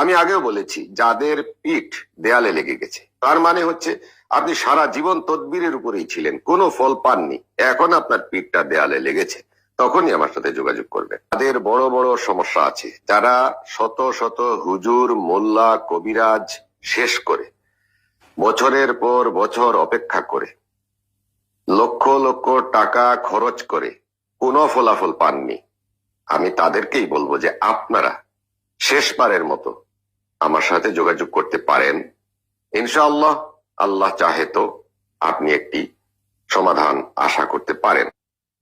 আমি আগেও বলেছি, যাদের পিঠ দেয়ালে লেগে গেছে তার মানে হচ্ছে আপনি সারা জীবন তদবিরের উপরেই ছিলেন, কোনো ফল পাননি, এখন আপনার পিঠটা দেয়ালে লেগেছে, তখনই আমার সাথে যোগাযোগ করবেন। তাদের বড় বড় সমস্যা আছে, যারা শত শত হুজুর, মোল্লা, কবিরাজ শেষ করে বছরের পর বছর অপেক্ষা করে লক্ষ লক্ষ টাকা খরচ করে কোনো ফলাফল পাননি, আমি তাদেরকেই বলবো যে আপনারা শেষবারের মতো আমার সাথে যোগাযোগ করতে পারেন। ইনশাআল্লাহ, আল্লাহ চাহে তো আপনি একটি সমাধান আশা করতে পারেন।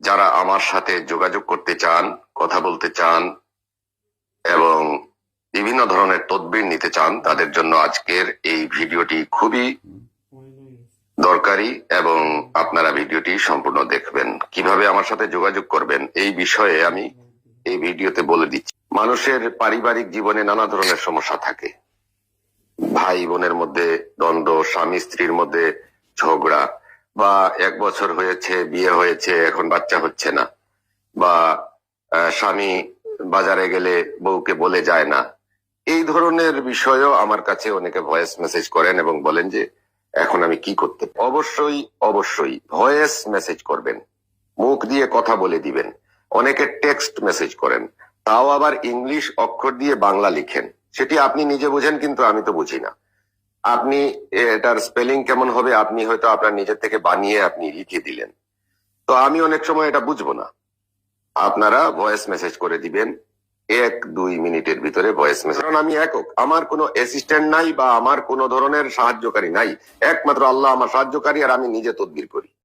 যারা আমার সাথে যোগাযোগ করতে চান, কথা বলতে চান এবং বিভিন্ন ধরনের তদবির নিতে চান, তাদের জন্য আজকের এই ভিডিওটি খুবই দরকারি এবং আপনারা ভিডিওটি সম্পূর্ণ দেখবেন। কিভাবে আমার সাথে যোগাযোগ করবেন এই বিষয়ে আমি এই ভিডিওতে বলে দিচ্ছি। মানুষের পারিবারিক জীবনে নানা ধরনের সমস্যা থাকে, ভাই বোনের মধ্যে দ্বন্দ্ব, স্বামী স্ত্রীর মধ্যে ঝগড়া, বা 1 বছর হয়েছে বিয়ে হয়েছে এখন বাচ্চা হচ্ছে না, বা স্বামী বাজারে গেলে বউকে বলে যায় না, এই ধরনের বিষয়েও আমার কাছে অনেকে ভয়েস মেসেজ করেন এবং বলেন যে এখন আমি কি করতে। অবশ্যই অবশ্যই ভয়েস মেসেজ করবেন, মুখ দিয়ে কথা বলে দিবেন। অনেকে টেক্সট মেসেজ করেন, তাও আবার ইংলিশ অক্ষর দিয়ে বাংলা লিখেন, সেটি আপনি নিজে বুঝেন কিন্তু আমি তো বুঝি না। আপনি এটার স্পেলিং কেমন হবে আপনি হয়তো আপনার নিজের থেকে বানিয়ে আপনি লিখে দিলেন, তো আমি অনেক সময় এটা বুঝবো না। আপনারা ভয়েস মেসেজ করে দিবেন 1-2 মিনিটের ভিতরে ভয়েস মেসেজ। কারণ আমি একক, আমার কোনো অ্যাসিস্ট্যান্ট নাই বা আমার কোনো ধরনের সাহায্যকারী নাই, একমাত্র আল্লাহ আমার সাহায্যকারী, আর আমি নিজে তদবির করি।